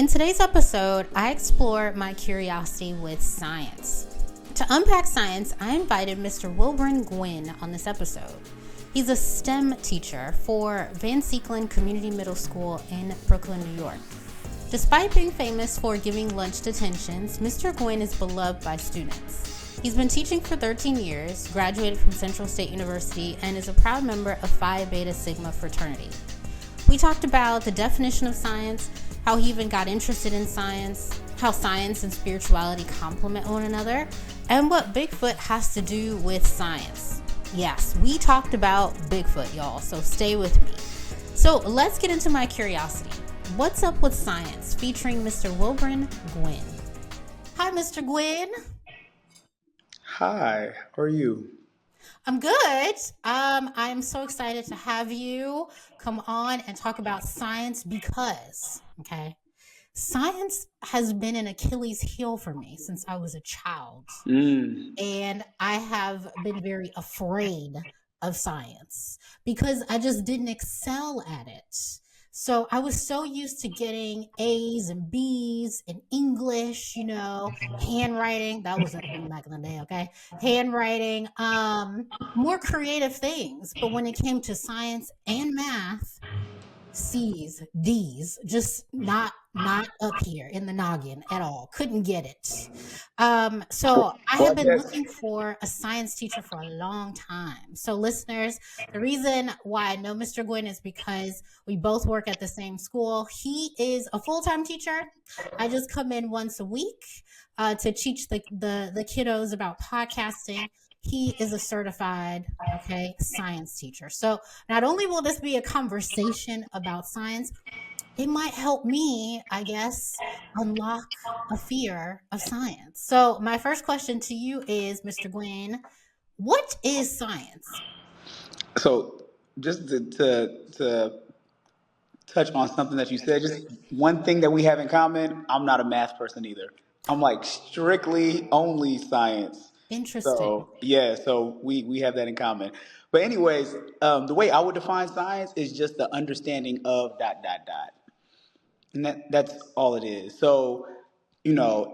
In today's episode, I explore my curiosity with science. To unpack science, I invited Mr. Wilbren Gwin on this episode. He's a STEM teacher for Siclen Community Middle School in Brooklyn, New York. Despite being famous for giving lunch detentions, Mr. Gwin is beloved by students. He's been teaching for 13 years, graduated from Central State University, and is a proud member of Phi Beta Sigma fraternity. We talked about the definition of science, how he even got interested in science, how science and spirituality complement one another, and what Bigfoot has to do with science. Yes, we talked about Bigfoot, y'all, so stay with me. So let's get into my curiosity. What's up with science? Featuring Mr. Wilbren Gwin. Hi, Mr. Gwin. Hi, how are you? I'm good. I'm so excited to have you come on and talk about science because, science has been an Achilles heel for me since I was a child. And I have been very afraid of science because I just didn't excel at it. So I was so used to getting A's and B's in English, handwriting. That was a thing back in the day, okay? Handwriting, more creative things. But when it came to science and math, C's, D's, just not up here in the noggin at all. Couldn't get it. So I Well, have I been guess looking for a science teacher for a long time. So listeners, the reason why I know Mr. Gwin is because we both work at the same school. He is a full-time teacher. I just come in once a week to teach the kiddos about podcasting. He is a certified, science teacher. So not only will this be a conversation about science, it might help me, I guess, unlock a fear of science. So my first question to you is, Mr. Gwin, what is science? so. Just to touch on something that you said, just one thing that we have in common. I'm not a math person either. I'm like strictly only science. Interesting. So yeah, so we have that in common. But anyways, the way I would define science is just the understanding of dot dot dot. And that's all it is. So,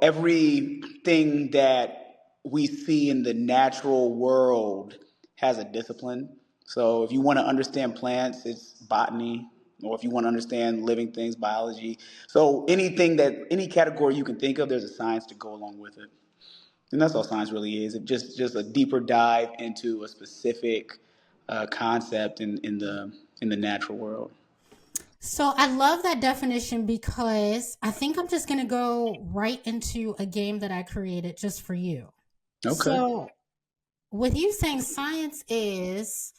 everything that we see in the natural world has a discipline. So if you want to understand plants, it's botany, or if you want to understand living things, biology. So any category you can think of, there's a science to go along with it. And that's all science really is. It just a deeper dive into a specific concept in the natural world. So I love that definition because I think I'm just going to go right into a game that I created just for you. Okay. So with you saying science is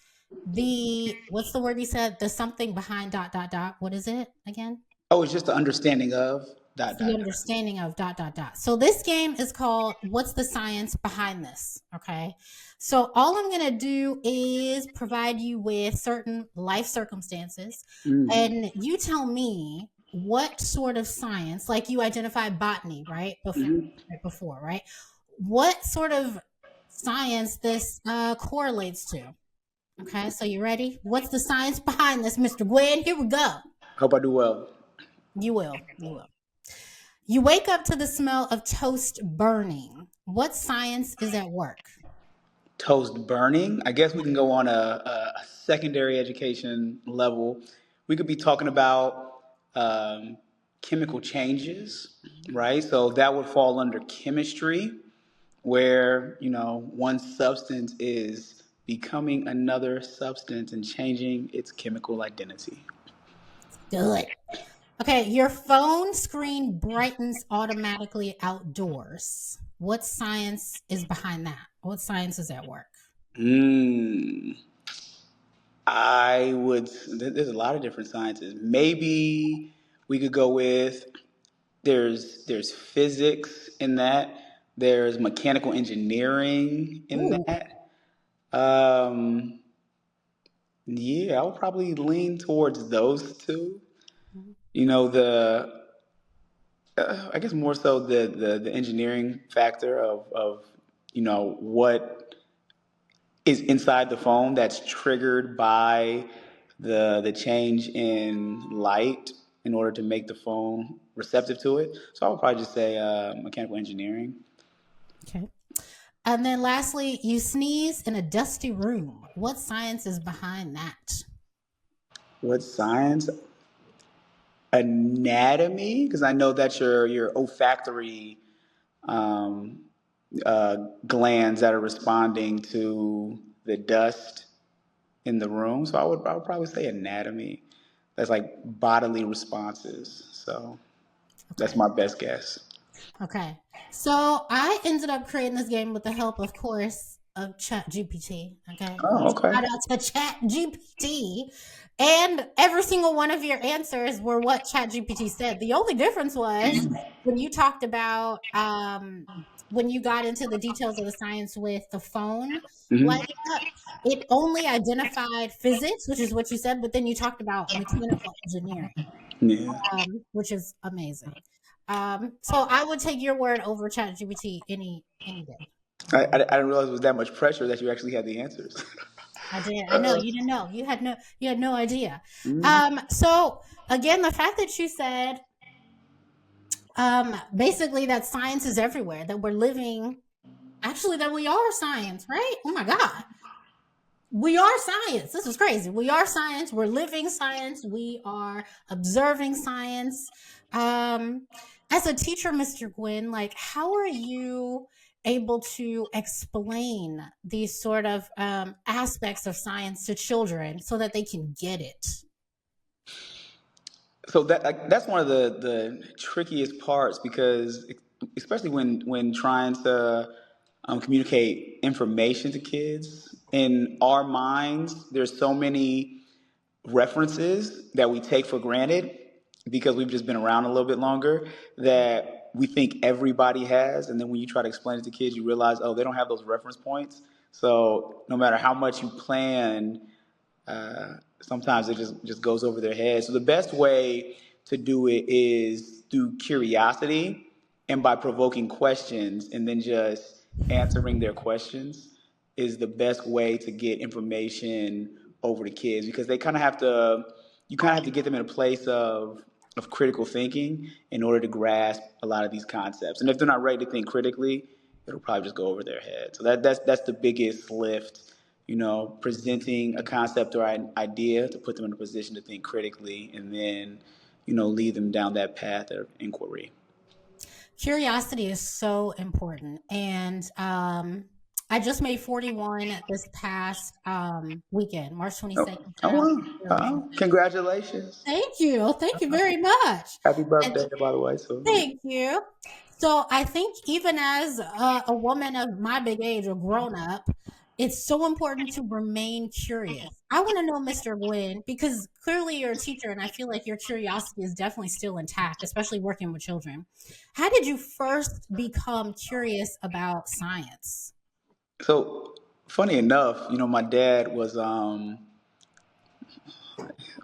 what's the word you said? The something behind dot dot dot. What is it again? Oh, it's just the understanding of It's dot the dot dot. understanding of dot dot dot. So this game is called What's the Science Behind This? Okay. So all I'm going to do is provide you with certain life circumstances, Mm. and you tell me what sort of science, like you identified botany, right? Before, right? What sort of science this correlates to. Okay, so you ready? What's the science behind this, Mr. Gwin? Here we go. Hope I do well. You will. You will. You wake up to the smell of toast burning. What science is at work? Toast burning. I guess we can go on a secondary education level. We could be talking about chemical changes, right? So that would fall under chemistry, where one substance is becoming another substance and changing its chemical identity. Good. Okay, your phone screen brightens automatically outdoors. What science is behind that? What science is at work? Mm, I would. There's a lot of different sciences. Maybe we could go with there's physics in that. There's mechanical engineering in Ooh. that. Yeah, I would probably lean towards those two. The I guess more so the engineering factor of what is inside the phone that's triggered by the change in light in order to make the phone receptive to it. So I would probably just say mechanical engineering. Okay. And then lastly, you sneeze in a dusty room. What science is behind that? What science? Anatomy, because I know that's your olfactory um, glands that are responding to the dust in the room. So I would probably say anatomy. That's like bodily responses. So that's Okay. my best guess. Okay. So I ended up creating this game with the help, of course, of Chat GPT. Okay. Oh, okay. Shout out to Chat GPT. And every single one of your answers were what Chat GPT said. The only difference was when you talked about when you got into the details of the science with the phone Hmm. lighting up, it only identified physics, which is what you said, but then you talked about mechanical engineering, Yeah. which is amazing. So I would take your word over ChatGPT any day. I didn't realize it was that much pressure that you actually had the answers. I did. I know you didn't know. You had no idea. Mhm. So again, the fact that you said basically that science is everywhere, that we're living, actually that we are science, right? Oh my God. We are science. This is crazy. We are science. We're living science. We are observing science. Um, as a teacher, Mr. Gwin, like, how are you able to explain these sort of aspects of science to children so that they can get it? So that's one of the trickiest parts because especially when trying to communicate information to kids in our minds, there's so many references that we take for granted because we've just been around a little bit longer that we think everybody has, and then when you try to explain it to kids you realize, oh, they don't have those reference points. So no matter how much you plan, sometimes it just goes over their head. So the best way to do it is through curiosity and by provoking questions and then just answering their questions is the best way to get information over to kids because they kind of have to you kind of have to get them in a place of critical thinking in order to grasp a lot of these concepts. And if they're not ready to think critically, it'll probably just go over their head. So that's the biggest lift, presenting a concept or an idea to put them in a position to think critically and then, lead them down that path of inquiry. Curiosity is so important. And I just made 41 this past weekend, March Oh, 22nd. oh, Shout out wow. to my girls. Oh, congratulations. Thank you. Thank you very much. Happy And birthday, by the way. So, yeah. thank you. So I think even as a woman of my big age, a grown up, it's so important to remain curious. I want to know, Mr. Gwynn, because clearly you're a teacher, and I feel like your curiosity is definitely still intact, especially working with children. How did you first become curious about science? So funny enough, my dad was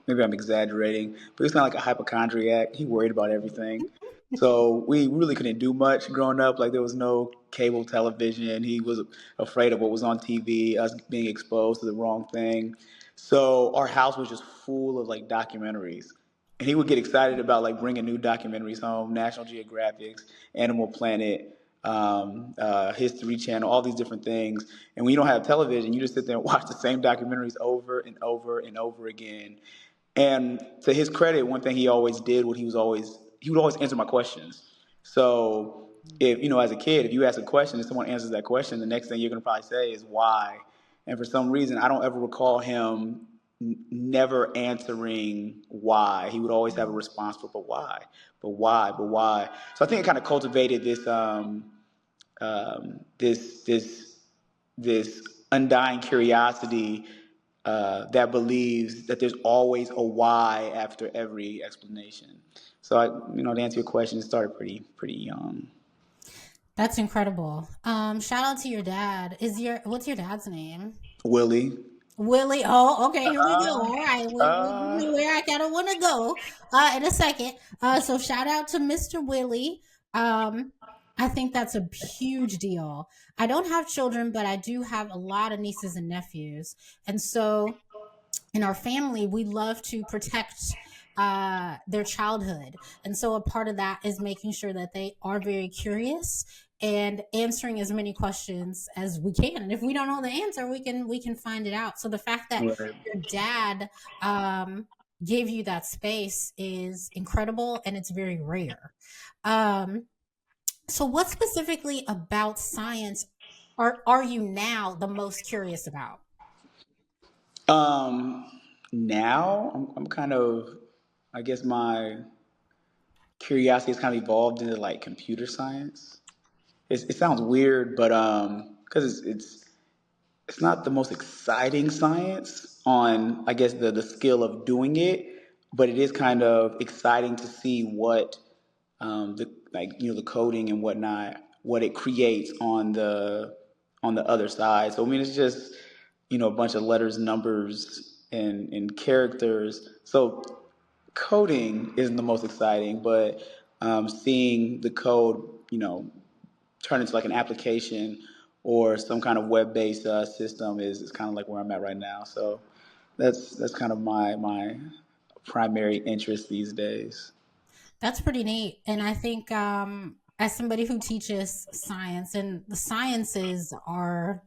maybe I'm exaggerating, but he's kind of like a hypochondriac. He worried about everything. So we really couldn't do much growing up. Like there was no cable television. He was afraid of what was on TV, us being exposed to the wrong thing. So our house was just full of like documentaries. And he would get excited about like bringing new documentaries home, National Geographics, Animal Planet, History Channel, all these different things. And when you don't have television, you just sit there and watch the same documentaries over and over and over again. And to his credit, one thing he always did, he would always answer my questions. So if as a kid, if you ask a question and someone answers that question, the next thing you're gonna probably say is why. And for some reason, I don't ever recall him never answering why. He would always have a response for but why, but why, but why. So I think it kind of cultivated this this undying curiosity that believes that there's always a why after every explanation. So to answer your question, it started pretty young. That's incredible. Shout out to your dad. What's your dad's name? Willie. Willie. Oh, okay. Here we go. Uh, All right. uh, Where I kind of want to go in a second. So shout out to Mr. Willie. Um, I think that's a huge deal. I don't have children, but I do have a lot of nieces and nephews. And so in our family, we love to protect their childhood. And so a part of that is making sure that they are very curious and answering as many questions as we can. And if we don't know the answer, we can find it out. So the fact that Right. your dad gave you that space is incredible, and it's very rare. Um, so what specifically about science are you now the most curious about? Um, Now I'm kind of, I guess my curiosity has kind of evolved into like computer science. It sounds weird, but because it's not the most exciting science on, I guess, the skill of doing it, but it is kind of exciting to see what the like the coding and whatnot, what it creates on the other side. So I mean, it's just a bunch of letters, numbers, and characters. So coding isn't the most exciting, but seeing the code, turn into like an application or some kind of web-based system is kind of like where I'm at right now. So that's kind of my primary interest these days. That's pretty neat. And I think as somebody who teaches science, and the sciences are,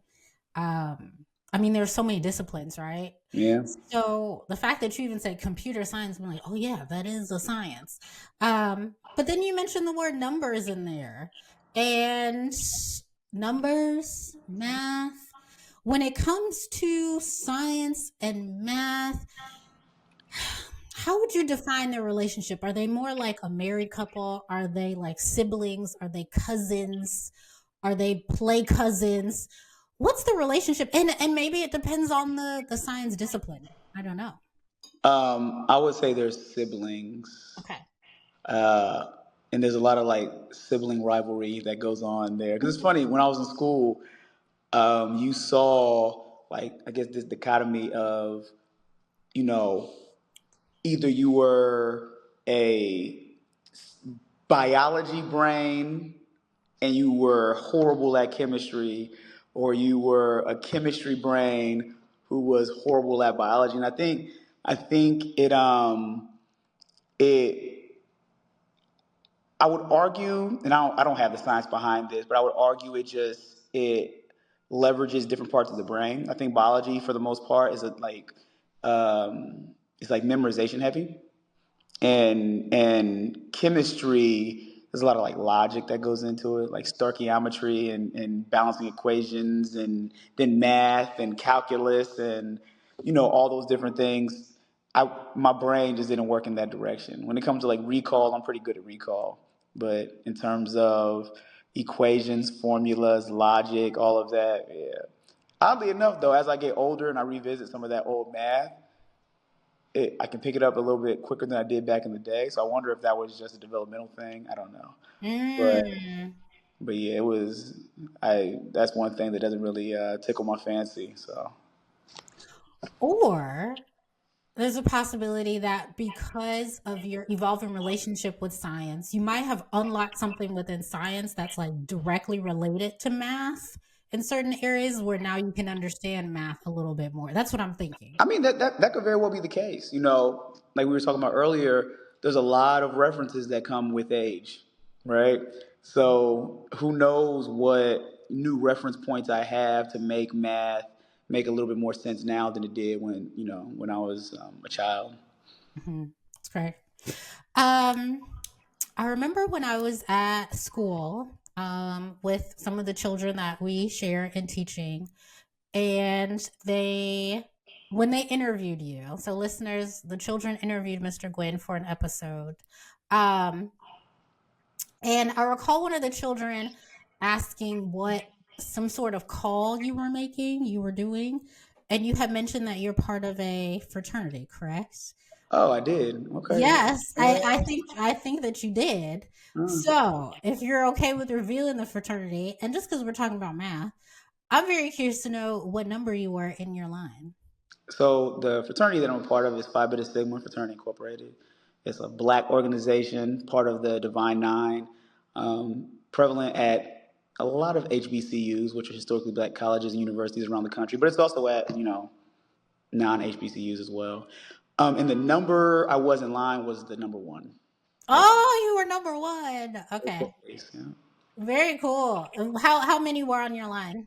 um, I mean, there's so many disciplines, right? Yeah. So the fact that you even said computer science, I'm like, oh yeah, that is a science. But then you mentioned the word numbers in there, and numbers, math. When it comes to science and math, how would you define their relationship? Are they more like a married couple? Are they like siblings? Are they cousins? Are they play cousins? What's the relationship? And maybe it depends on the science discipline. I don't know. I would say they're siblings. Okay. Uh, and there's a lot of like sibling rivalry that goes on there. Because it's funny, when I was in school, you saw like, I guess, this dichotomy of, you know, either you were a biology brain and you were horrible at chemistry, or you were a chemistry brain who was horrible at biology. And I think it I would argue, and I don't have the science behind this, but I would argue it leverages different parts of the brain. I think biology, for the most part, it's like memorization heavy, and chemistry. There's a lot of like logic that goes into it, like stoichiometry and balancing equations, and then math and calculus, and all those different things. My brain just didn't work in that direction. When it comes to like recall, I'm pretty good at recall, but in terms of equations, formulas, logic, all of that, yeah. Oddly enough, though, as I get older and I revisit some of that old math, I can pick it up a little bit quicker than I did back in the day. So I wonder if that was just a developmental thing. I don't know, but Mm. yeah, it was. I That's one thing that doesn't really tickle my fancy. So Or there's a possibility that because of your evolving relationship with science, you might have unlocked something within science that's like directly related to math in certain areas where now you can understand math a little bit more. That's what I'm thinking. I mean that could very well be the case. Like we were talking about earlier, there's a lot of references that come with age, right? So who knows what new reference points I have to make math make a little bit more sense now than it did when I was a child. That's great. Um, I remember when I was at school with some of the children that we share in teaching, and when they interviewed you, so listeners, the children interviewed Mr. Gwin for an episode. Um, and I recall one of the children asking what some sort of call you were doing, and you had mentioned that you're part of a fraternity, correct? Oh, I did. Okay. Yes, I Yeah. think that you did. Uh, So, if you're okay with revealing the fraternity, and just because we're talking about math, I'm very curious to know what number you were in your line. So the fraternity that I'm a part of is Phi Beta Sigma Fraternity Incorporated. It's a black organization, part of the Divine Nine, prevalent at a lot of HBCUs, which are historically black colleges and universities around the country, but it's also at non-HBCUs as well. And the number I was in line was the number one. Oh, you were number one. Okay. Yeah. Very cool. How many were on your line?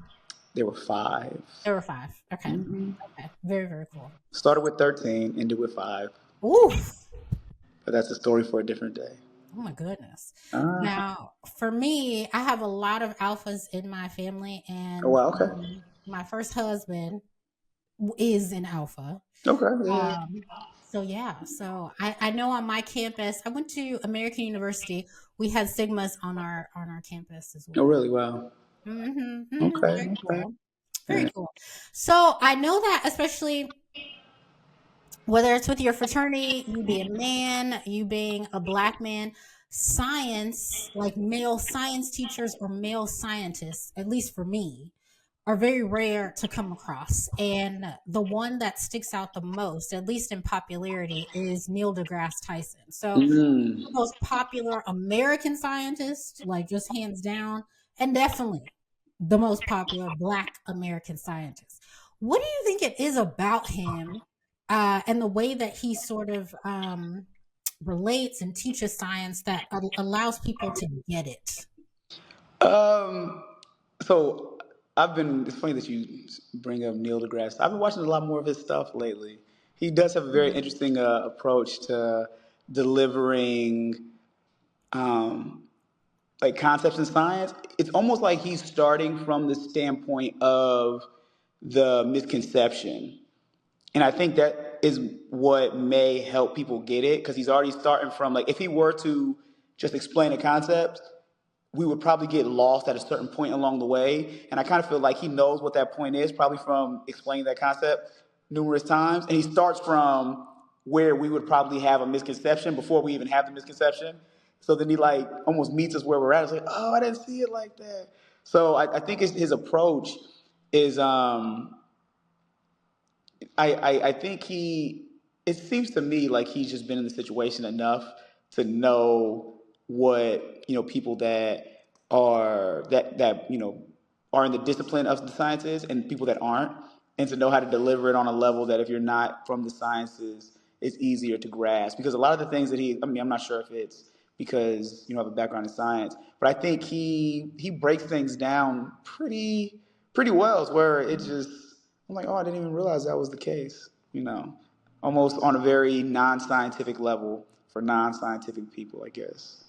There were five. There were five. Okay. Hmm. Okay. Very, very cool. Started with 13, ended with five. Oof. But that's a story for a different day. Oh my goodness. Uh-huh. Now, for me, I have a lot of alphas in my family, Oh, and wow. Okay. my first husband is an alpha. Okay. Yeah. Um, so yeah, so I know on my campus, I went to American University. We had Sigmas on our campus as Oh, well. really? Wow. Very Okay. Okay. cool. Very Yeah. cool. So I know that, especially whether it's with your fraternity, you being a man, you being a black man, science, like male science teachers or male scientists, at least for me, are very rare to come across. And the one that sticks out the most, at least in popularity, is Neil deGrasse Tyson. So Mm. the most popular American scientist, like just hands down, and definitely the most popular Black American scientist. What do you think it is about him and the way that he sort of relates and teaches science that allows people to get it? Um. So it's funny that you bring up Neil deGrasse. I've been watching a lot more of his stuff lately. He does have a very interesting approach to delivering um, like concepts in science. It's almost like he's starting from the standpoint of the misconception. And I think that is what may help people get it because he's already starting from like if he were to just explain a concept, we would probably get lost at a certain point along the way. And I kind of feel like he knows what that point is, probably from explaining that concept numerous times. And he starts from where we would probably have a misconception before we even have the misconception. So then he like almost meets us where we're at. It's like, oh, I didn't see it like that. So I think his approach is I think it seems to me like he's just been in the situation enough to know what, people that are in the discipline of the sciences and people that aren't, and to know how to deliver it on a level that if you're not from the sciences, it's easier to grasp. Because a lot of the things that I mean, I'm not sure if it's because you have a background in science, but I think he breaks things down pretty well, where it just I'm like, oh, I didn't even realize that was the case. Almost on a very non-scientific level for non-scientific people, I guess.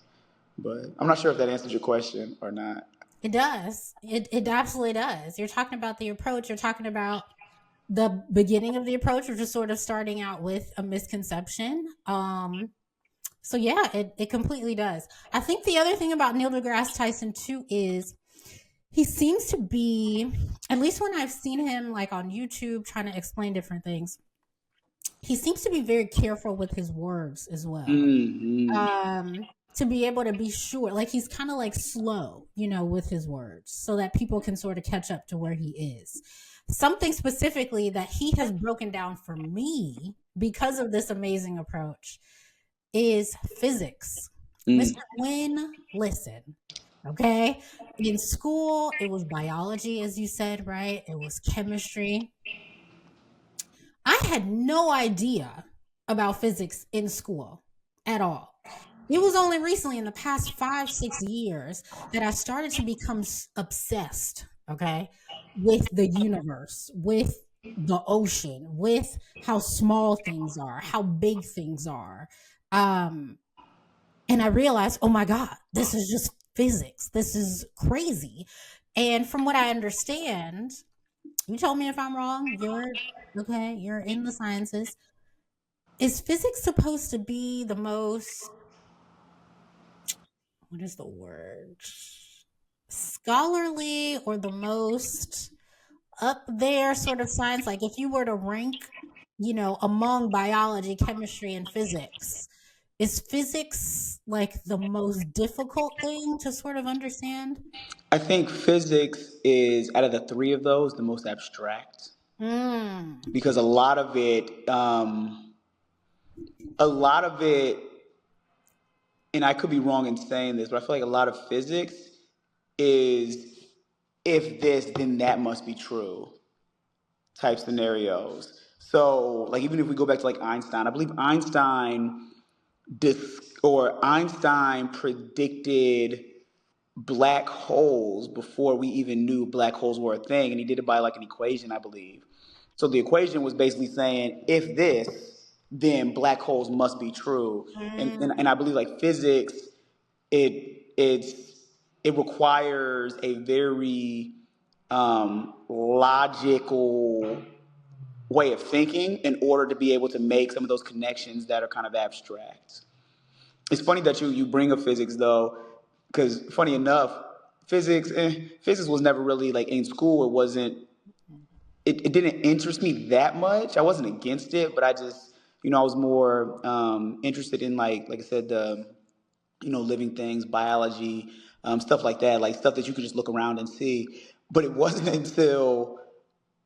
But I'm not sure if that answers your question or not. It does. It absolutely does. You're talking about the approach. You're talking about the beginning of the approach, which is sort of starting out with a misconception. So yeah, it completely does. I think the other thing about Neil deGrasse Tyson too is he seems to be, at least when I've seen him like on YouTube trying to explain different things, he seems to be very careful with his words as well. Mm-hmm. To be able to be sure, like he's kind of like slow, with his words so that people can sort of catch up to where he is. Something specifically that he has broken down for me because of this amazing approach is physics. Mm. Mr. Gwin, listen, okay? In school, it was biology, as you said, right? It was chemistry. I had no idea about physics in school at all. It was only recently in the past 5, 6 years that I started to become obsessed, okay, with the universe, with the ocean, with how small things are, how big things are. Um, and I realized, oh my God, this is just physics. This is crazy. And from what I understand, you told me if I'm wrong, you're in the sciences. Is physics supposed to be the most, what is the word? Scholarly or the most up there sort of science? Like if you were to rank, among biology, chemistry, and physics, is physics like the most difficult thing to sort of understand? I think physics is out of the three of those the most abstract Mm. because a lot of it, and I could be wrong in saying this, but I feel like a lot of physics is if this, then that must be true type scenarios. So, like, even if we go back to like Einstein, I believe Einstein predicted black holes before we even knew black holes were a thing, and he did it by like an equation, I believe. So the equation was basically saying, if this, then black holes must be true. And I believe like physics, it's it requires a very logical way of thinking in order to be able to make some of those connections that are kind of abstract. It's funny that you bring up physics though, because funny enough, physics was never really like in school. It wasn't. It didn't interest me that much. I wasn't against it, but I just I was more interested in like I said the living things, biology, stuff like that, like stuff that you could just look around and see. But it wasn't until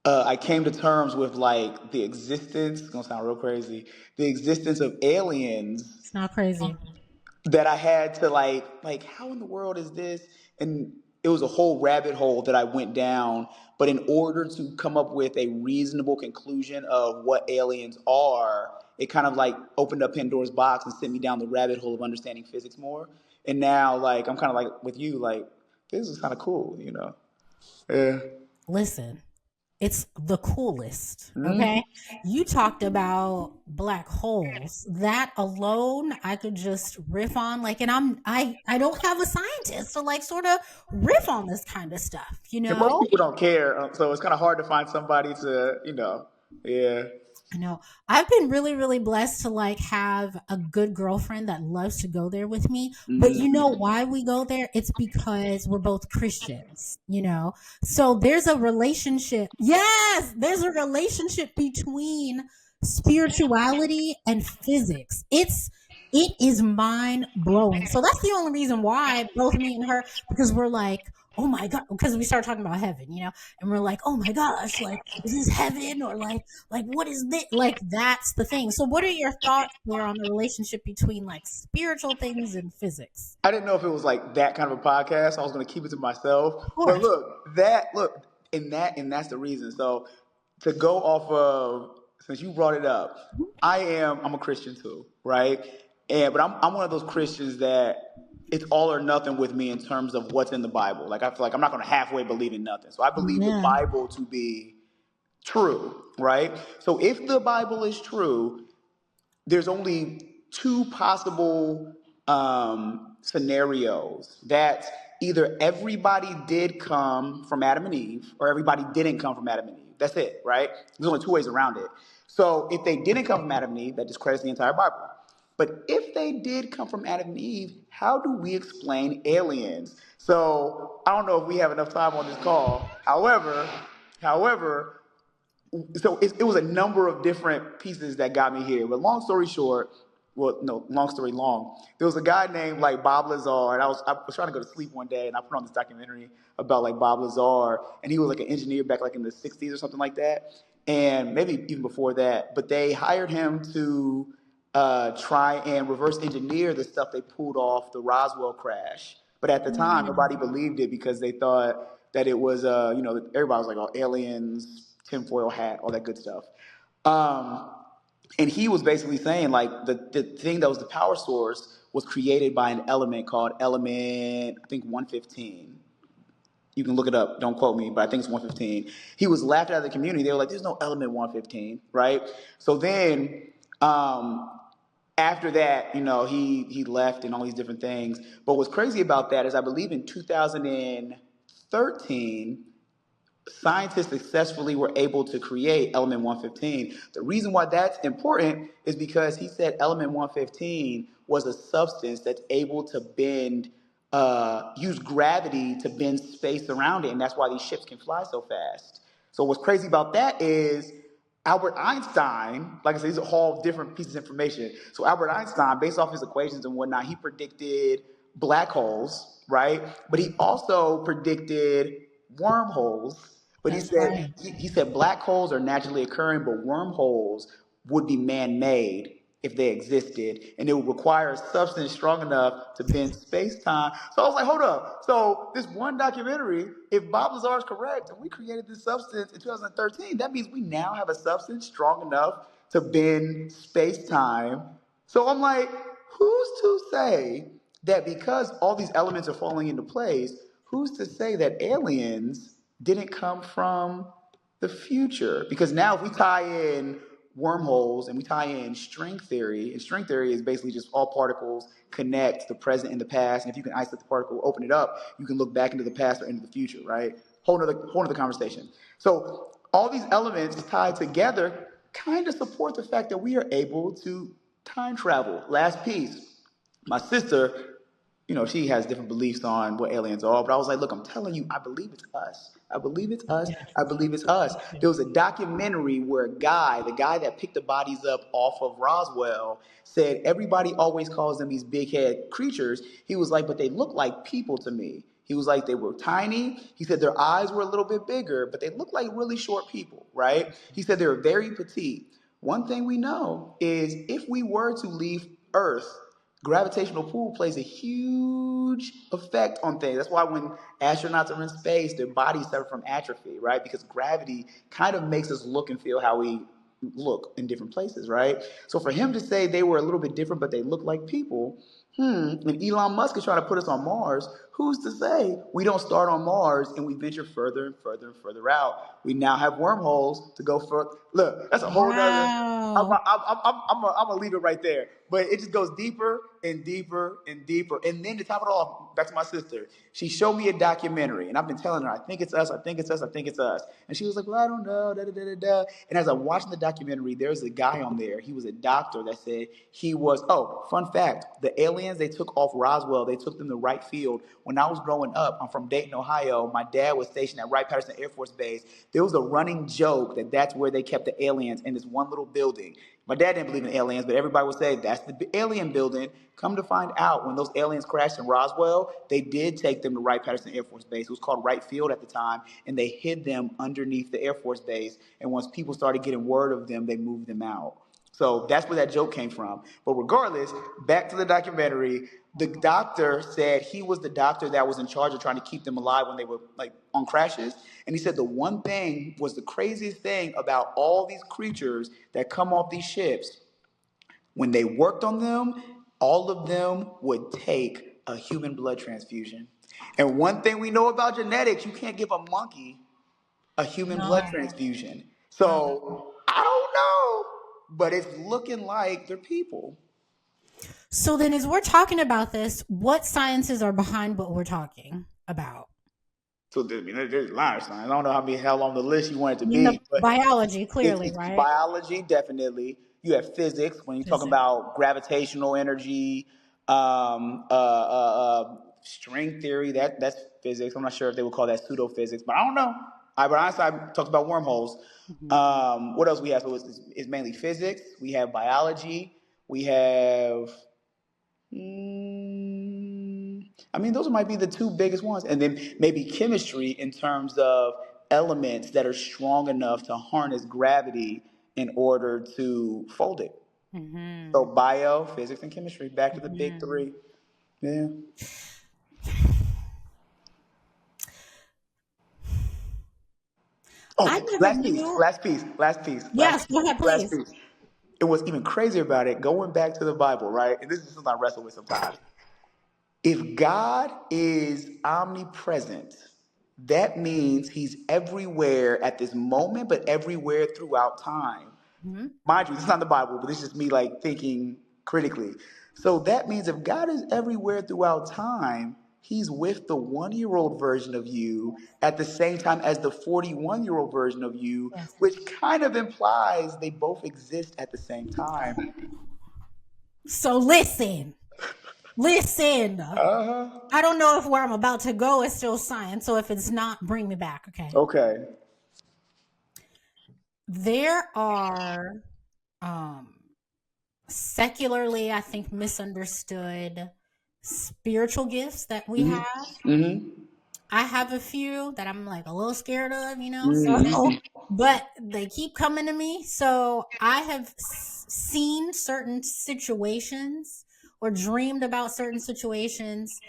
I came to terms with like the existence. It's gonna sound real crazy. The existence of aliens It's not crazy. that I had to like how in the world is this? And it was a whole rabbit hole that I went down. But in order to come up with a reasonable conclusion of what aliens are, it kind of like opened up Pandora's box and sent me down the rabbit hole of understanding physics more. And now like I'm kind of like with you, like this is kind of cool. Yeah. Listen, it's the coolest. Mhm. Okay. You talked about black holes. That alone I could just riff on, like, and I don't have a scientist to like sort of riff on this kind of stuff, you And most know? people don't care, so it's kind of hard to find somebody to. Yeah. I know. I've been really, really blessed to like have a good girlfriend that loves to go there with me. But you know Mhm. why we go there? It's because we're both Christians, you know? So there's a relationship. Yes, there's a relationship between spirituality and physics. It is mind blowing. So that's the only reason why both me and her, because we're like, oh my God, because we start talking about heaven, you know, and we're like, oh my gosh, like, is this heaven or like what is this, like that's the thing. So what are your thoughts there on the relationship between like spiritual things and physics? I didn't know if it was like that kind of a podcast. I was going to keep it to myself. Of But course. look, and that's the reason. So to go off of since you brought it up, I'm a Christian too, right? But I'm one of those Christians that it's all or nothing with me in terms of what's in the Bible. Like I feel like I'm not going to halfway believe in nothing. So I believe the Amen. Bible to be true, right? So if the Bible is true, there's only two possible scenarios that either everybody did come from Adam and Eve or everybody didn't come from Adam and Eve. That's it, right? There's only two ways around it. So if they didn't come from Adam and Eve, that discredits the entire Bible. But if they did come from Adam and Eve, how do we explain aliens? So I don't know if we have enough time on this call. However, so it was a number of different pieces that got me here. But long story short, well, no, long story long. There was a guy named like Bob Lazar, and I was trying to go to sleep one day, and I put on this documentary about like Bob Lazar, and he was like an engineer back like in the '60s or something like that, and maybe even before that. But they hired him to try and reverse engineer the stuff they pulled off the Roswell crash. But at the time, nobody believed it because they thought that it was, everybody was like, oh, aliens, tinfoil hat, all that good stuff. Um, and he was basically saying like the thing that was the power source was created by an element called element, I think 115. You can look it up. Don't quote me, but I think it's 115. He was laughed out of the community. They were like, "There's no element 115, right?" So then, after that, he left and all these different things. But what's crazy about that is, I believe in 2013, scientists successfully were able to create element 115. The reason why that's important is because he said element 115 was a substance that's able to bend, use gravity to bend space around it, and that's why these ships can fly so fast. So what's crazy about that is Albert Einstein, like I said, these are all different pieces of information. So Albert Einstein, based off his equations and whatnot, he predicted black holes, right? But he also predicted wormholes. But he That's said right. he said black holes are naturally occurring, but wormholes would be man-made. if they existed, and it would require a substance strong enough to bend space-time. So I was like, hold up. So this one documentary, if Bob Lazar is correct, and we created this substance in 2013, that means we now have a substance strong enough to bend space-time. So I'm like, who's to say that because all these elements are falling into place, who's to say that aliens didn't come from the future? Because now if we tie in wormholes and we tie in string theory, and string theory is basically just all particles connect the present and the past, and if you can isolate the particle, open it up, you can look back into the past or into the future, right? Whole nother conversation. So all these elements tied together kind of support the fact that we are able to time travel. Last piece, my sister, she has different beliefs on what aliens are, but I was like, look, I'm telling you, I believe it's us. I believe it's us. I believe it's us. There was a documentary where the guy that picked the bodies up off of Roswell, said everybody always calls them these big head creatures. He was like, but they look like people to me. He was like, they were tiny. He said their eyes were a little bit bigger, but they looked like really short people, right? He said they were very petite. One thing we know is if we were to leave Earth, gravitational pull plays a huge effect on things. That's why when astronauts are in space, their bodies suffer from atrophy, right? Because gravity kind of makes us look and feel how we look in different places, right? So for him to say they were a little bit different, but they look like people, and Elon Musk is trying to put us on Mars, who's to say we don't start on Mars and we venture further and further and further out? We now have wormholes to go further. Look, that's a whole nother. Wow. I'm gonna leave it right there. But it just goes deeper and deeper and deeper. And then to top it off, back to my sister, she showed me a documentary, and I've been telling her, I think it's us, I think it's us, I think it's us. And she was like, well, I don't know, da da da da da. And as I'm watching the documentary, there's a guy on there. He was a doctor that said he was. Oh, fun fact: the aliens they took off Roswell, they took them to Wright Field. When I was growing up, I'm from Dayton, Ohio. My dad was stationed at Wright-Patterson Air Force Base. There was a running joke that that's where they kept the aliens, in this one little building. My dad didn't believe in aliens, but everybody would say that's the alien building. Come to find out, when those aliens crashed in Roswell, they did take them to Wright-Patterson Air Force Base. It was called Wright Field at the time, and they hid them underneath the Air Force Base. And once people started getting word of them, they moved them out. So that's where that joke came from. But regardless, back to the documentary, the doctor said he was the doctor that was in charge of trying to keep them alive when they were like on crashes. And he said the one thing was the craziest thing about all these creatures that come off these ships. When they worked on them, all of them would take a human blood transfusion. And one thing we know about genetics, you can't give a monkey a human blood No. transfusion. No. So I don't know, but it's looking like they're people. So then, as we're talking about this, what sciences are behind what we're talking about? So there's a lot of science. I don't know how long the list you want it I to mean, the be, but biology, clearly, it's right? biology, definitely. You have physics when you talk Physics. about gravitational energy, string theory. That's physics. I'm not sure if they would call that pseudo physics, but I don't know. Albert Einstein talks about wormholes. Mhm. What else we have? So it's mainly physics. We have biology. We have. I mean, those might be the two biggest ones. And then maybe chemistry in terms of elements that are strong enough to harness gravity in order to fold it. So Mhm. bio, physics, and chemistry. Back to the big Mhm. three. Yeah. I Oh, never last piece, knew. last piece, last piece, last Yes, piece, go ahead, last please. piece. And what's even crazier about it, going back to the Bible, right? And this is something I wrestle with sometimes. If God is omnipresent, that means he's everywhere at this moment, but everywhere throughout time. Mhm. Mind you, this is not the Bible, but this is just me like thinking critically. So that means if God is everywhere throughout time, he's with the 1-year-old version of you at the same time as the 41-year-old version of you, Yes. which kind of implies they both exist at the same time. So listen, listen. Uh-huh. I don't know if where I'm about to go is still science. So if it's not, bring me back. Okay. Okay. There are um secularly, I think, misunderstood spiritual gifts that we have. Mm-hmm. Mm-hmm. I have a few that I'm like a little scared of, so, Mm. but they keep coming to me. So I have seen certain situations or dreamed about certain situations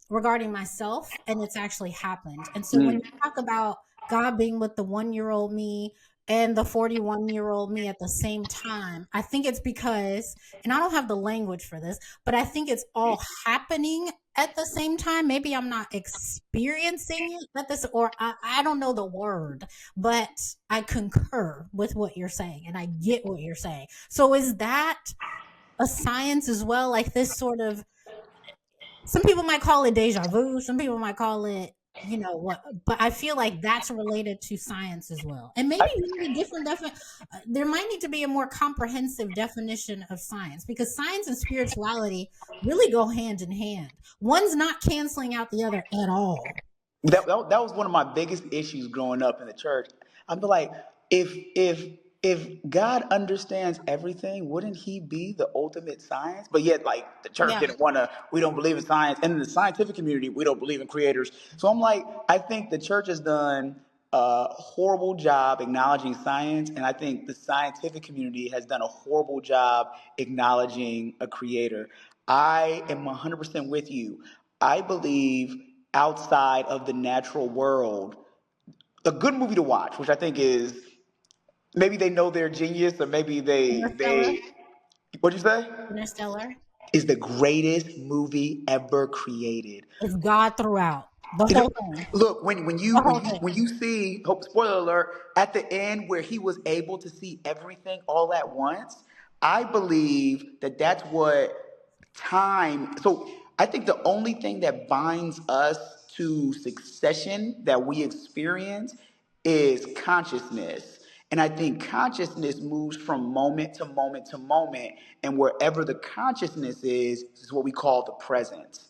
regarding myself, and it's actually happened. And so when you Mm. talk about God being with the 1 year old me and the 41-year-old me at the same time, I think it's because, and I don't have the language for this, but I think it's all happening at the same time. Maybe I'm not experiencing it at this, or I don't know the word, but I concur with what you're saying and I get what you're saying. So is that a science as well? Like this sort of, some people might call it deja vu, some people might call it, what, but I feel like that's related to science as well. And maybe I, we need a different there might need to be a more comprehensive definition of science, because science and spirituality really go hand in hand. One's not canceling out the other at all. that was one of my biggest issues growing up in the church. I'd be like, if God understands everything, wouldn't He be the ultimate science? But yet, like the church Yeah. didn't want to. We don't believe in science, and in the scientific community, we don't believe in creators. So I'm like, I think the church has done a horrible job acknowledging science, and I think the scientific community has done a horrible job acknowledging a creator. I am 100% with you. I believe outside of the natural world, a good movie to watch, which I think is maybe they know they're genius, or maybe Interstellar. what'd you say? Interstellar Is the greatest movie ever created. is God throughout the You whole know, thing. look, when you The when whole you thing. when you see, hope spoiler alert, at the end where he was able to see everything all at once, I believe that that's what time. So I think the only thing that binds us to succession that we experience is consciousness. And I think consciousness moves from moment to moment to moment, and wherever the consciousness is what we call the present.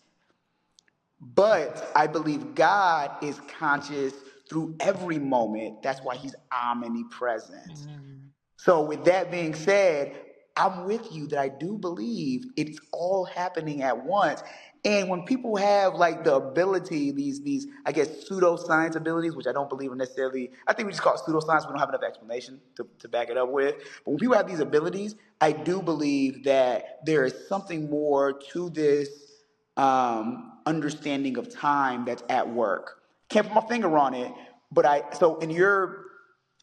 But I believe God is conscious through every moment. That's why He's omnipresent. Mm. So, with that being said, I'm with you that I do believe it's all happening at once. And when people have like the ability, these I guess pseudoscience abilities, which I don't believe are necessarily, I think we just call it pseudoscience. We don't have enough explanation to back it up with. But when people have these abilities, I do believe that there is something more to this understanding of time that's at work. Can't put my finger on it, but so in your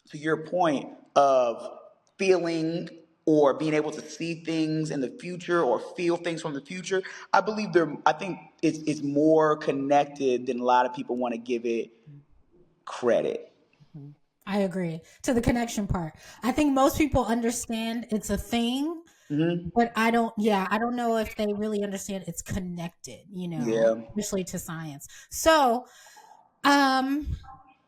to your point of feeling or being able to see things in the future or feel things from the future, I think it's more connected than a lot of people want to give it credit. Mhm. I agree to the connection part. I think most people understand it's a thing, Hmm. but I don't know if they really understand it's connected, Yeah. especially to science. So, um,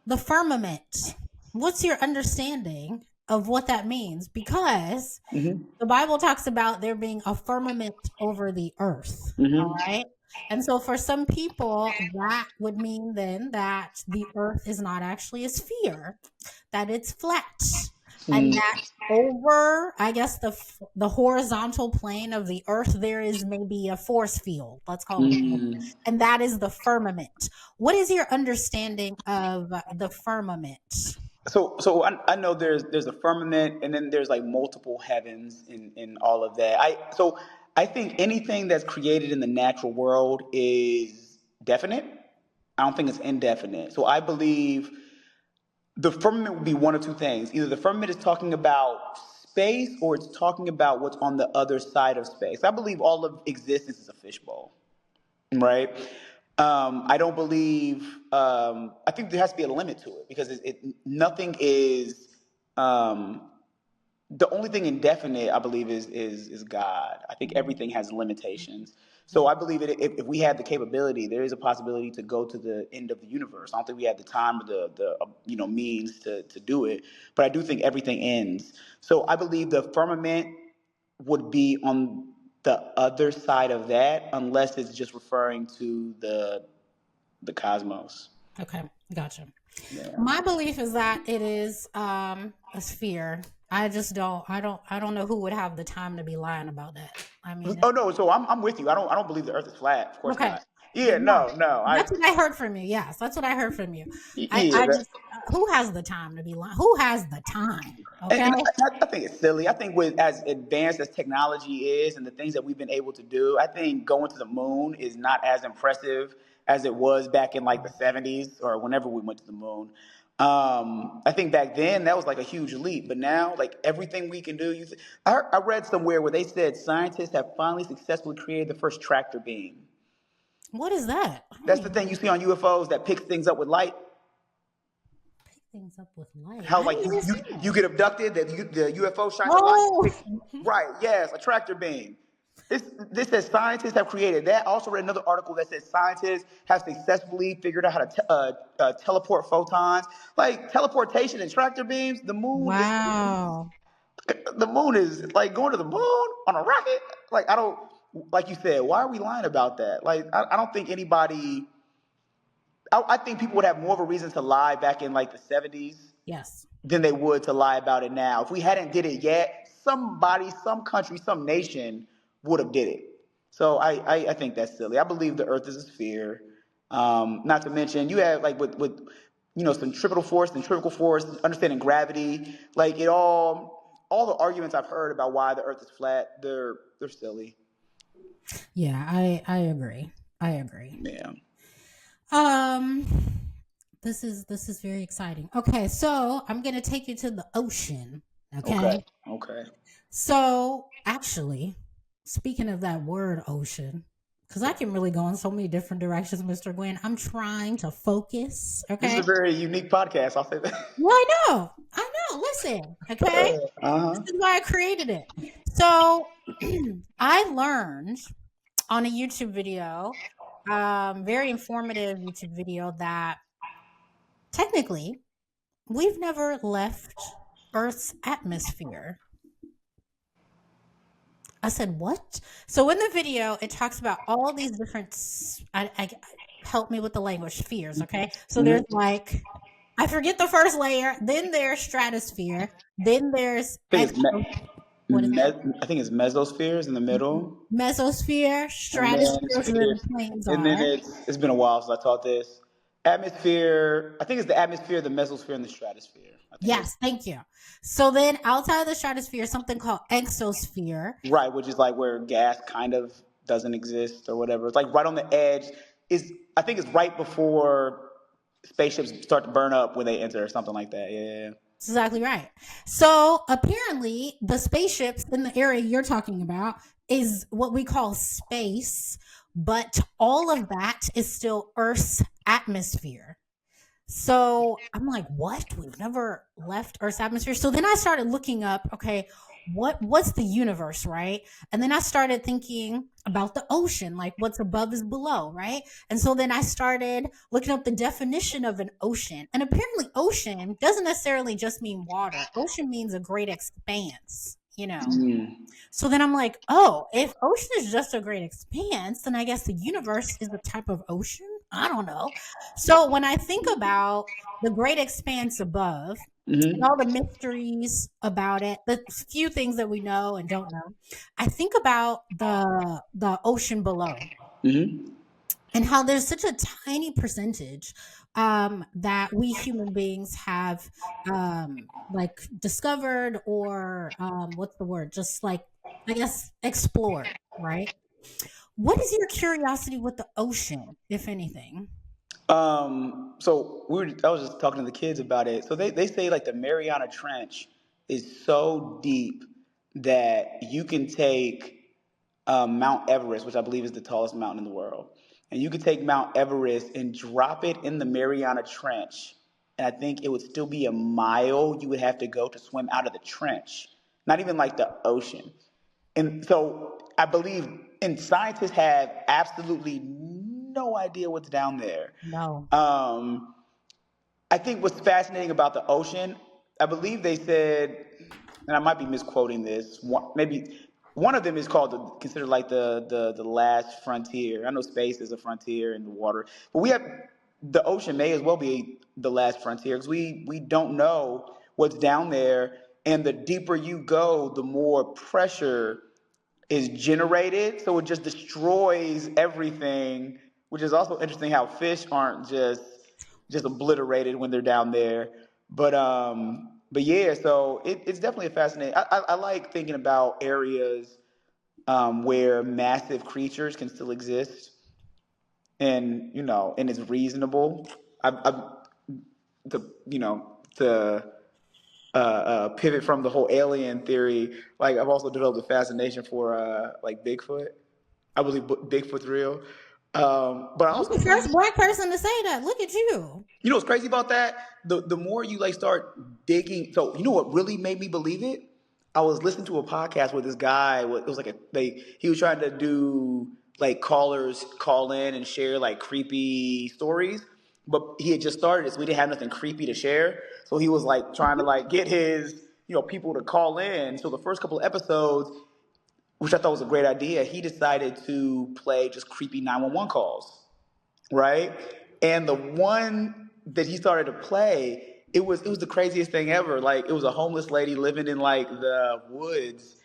the firmament, what's your understanding of what that means? Because Hmm. the Bible talks about there being a firmament over the earth. All Hmm. right. And so for some people, that would mean then that the earth is not actually a sphere, that it's flat. And Mm. that over, I guess, the horizontal plane of the earth, there is maybe a force field. Let's call it that. Mm. And that is the firmament. What is your understanding of the firmament? So I know there's a firmament, and then there's like multiple heavens in all of that. I think anything that's created in the natural world is definite. I don't think it's indefinite. So I believe the firmament would be one of two things. Either the firmament is talking about space, or it's talking about what's on the other side of space. I believe all of existence is a fishbowl, right? I don't believe. I think there has to be a limit to it, because nothing is. The only thing indefinite, I believe, is God. I think everything has limitations. So I believe if we had the capability, there is a possibility to go to the end of the universe. I don't think we have the time or the means to do it, but I do think everything ends. So I believe the firmament would be on the other side of that, unless it's just referring to the cosmos. Okay, gotcha. Yeah. My belief is that it is a sphere. I don't know who would have the time to be lying about that. I mean, Oh no, so I'm with you. I don't believe the Earth is flat. Of course okay. not. Yeah, No, no. that's what I heard from you. Yes, that's what I heard from you. Yeah, I just, who has the time to be lying? Who has the time? Okay. and I think it's silly. I think with as advanced as technology is and the things that we've been able to do, I think going to the moon is not as impressive as it was back in like the 70s or whenever we went to the moon. I think back then that was like a huge leap, but now like everything we can do. I read somewhere where they said scientists have finally successfully created the first tractor beam. What is that? I don't That's the even thing you see on UFOs that picks things up with light. pick things up with light. How I like didn't even see you that. get abducted, the UFO shines a light. Oh, Right, yes, a tractor beam. This says scientists have created that. I also read another article that says scientists have successfully figured out how to teleport photons. Like teleportation and tractor beams, wow. the moon is like going to the moon on a rocket. Like I don't like you said. Why are we lying about that? Like I don't think anybody. I think people would have more of a reason to lie back in like the 70s Yes. than they would to lie about it now. If we hadn't did it yet, somebody, some country, some nation would have did it. So I think that's silly. I believe the Earth is a sphere. Not to mention you have like with centripetal force, understanding gravity, like it all the arguments I've heard about why the Earth is flat, they're silly. Yeah, I agree. I agree. Yeah. Um, this is very exciting. Okay, so I'm gonna take you to the ocean. Okay. Okay. Okay. So actually, speaking of that word ocean, because I can really go in so many different directions, Mr. Gwin. I'm trying to focus. This is Okay. a very unique podcast. I'll say that. Well, I know. I know. Listen. Okay. This Uh-huh. is why I created it. So I learned on a YouTube video, very informative YouTube video, that technically we've never left Earth's atmosphere. I said, what? So in the video, it talks about all these different, help me with the language, spheres, okay? So there's like, I forget the first layer, then there's stratosphere, then there's I think what is it? I think it's mesospheres in the middle, Mesosphere, and then stratosphere, is where the planes and then are. it's been a while since I taught this. Atmosphere. I think it's the atmosphere, the mesosphere, and the stratosphere. I think Yes, thank you. So then outside of the stratosphere, something called exosphere. right, which is like where gas kind of doesn't exist or whatever. It's like right on the edge. I think it's right before spaceships start to burn up when they enter or something like that. Yeah. That's exactly right. So apparently the spaceships in the area you're talking about is what we call space, but all of that is still Earth's atmosphere. So I'm like, what? We've never left Earth's atmosphere. So then I started looking up, okay, what's the universe, right? And then I started thinking about the ocean, like what's above is below, right? And so then I started looking up the definition of an ocean. And apparently ocean doesn't necessarily just mean water. Ocean means a great expanse, you know. Mm. So then I'm like, oh, if ocean is just a great expanse, then I guess the universe is a type of ocean. I don't know. So when I think about the great expanse above and Mm-hmm. all the mysteries about it, the few things that we know and don't know, I think about the ocean below Mm-hmm. and how there's such a tiny percentage that we human beings have like discovered or what's the word? Just like I guess explored, right? What is your curiosity with the ocean, if anything? So I was just talking to the kids about it. So they say like the Mariana Trench is so deep that you can take Mount Everest, which I believe is the tallest mountain in the world, and you could take Mount Everest and drop it in the Mariana Trench, and I think it would still be a mile you would have to go to swim out of the trench, not even like the ocean. And so I believe, and scientists have absolutely no idea what's down there. No. Um, I think what's fascinating about the ocean, I believe they said, and I might be misquoting this. Maybe one of them is considered like the last frontier. I know space is a frontier in the water, but the ocean may as well be the last frontier because we don't know what's down there, and the deeper you go, the more pressure is generated, so it just destroys everything which is also interesting how fish aren't just obliterated when they're down there. But yeah, so it's definitely a fascinating. I like thinking about areas where massive creatures can still exist, and and it's reasonable. I to pivot from the whole alien theory, like I've also developed a fascination for like Bigfoot. I believe Bigfoot's real, but I You're also the first believe. black person to say that. Look at you. You know what's crazy about that? The more you like start digging, so you know what really made me believe it? I was listening to a podcast with this guy. It was like he was trying to do like callers call in and share like creepy stories, but he had just started it, so we didn't have nothing creepy to share. So he was like trying to like get his people to call in. So the first couple of episodes, which I thought was a great idea, he decided to play just creepy 911 calls, right? And the one that he started to play, it was the craziest thing ever. Like it was a homeless lady living in like the woods,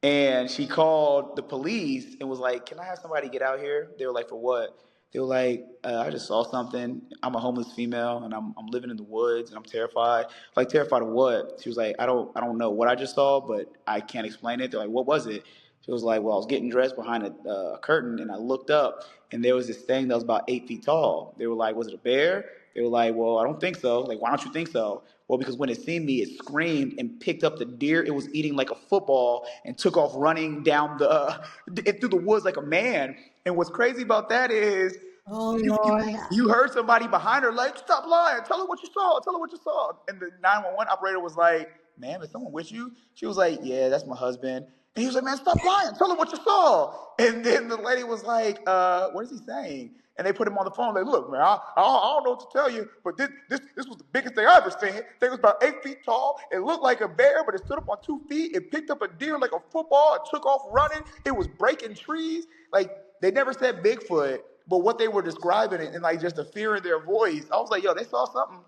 and she called the police and was like, "Can I have somebody get out here?" They were like, "For what?" They were like, "I just saw something. I'm a homeless female, and I'm living in the woods, and I'm terrified." Like terrified of what? She was like, "I don't know what I just saw, but I can't explain it." They're like, "What was it?" She was like, "Well, I was getting dressed behind a curtain, and I looked up, and there was this thing that was about 8 feet tall." They were like, "Was it a bear?" They were like, "Well, I don't think so." Like, "Why don't you think so?" Well, because when it seen me, it screamed and picked up the deer it was eating like a football and took off running down through the woods like a man. And what's crazy about that is Oh you, you, Lord. you heard somebody behind her like, "Stop lying. Tell her what you saw. Tell her what you saw." And the 911 operator was like, "Ma'am, is someone with you?" She was like, "Yeah, that's my husband." And he was like, "Man, stop lying. Tell her what you saw." And then the lady was like, "What is he saying?" And they put him on the phone. Like, "Look, man, I don't know what to tell you, but this was the biggest thing I ever seen. The thing was about 8 feet tall. It looked like a bear, but it stood up on 2 feet. It picked up a deer like a football and took off running. It was breaking trees." Like, they never said Bigfoot, but what they were describing it and like just the fear in their voice, I was like, "Yo, they saw something."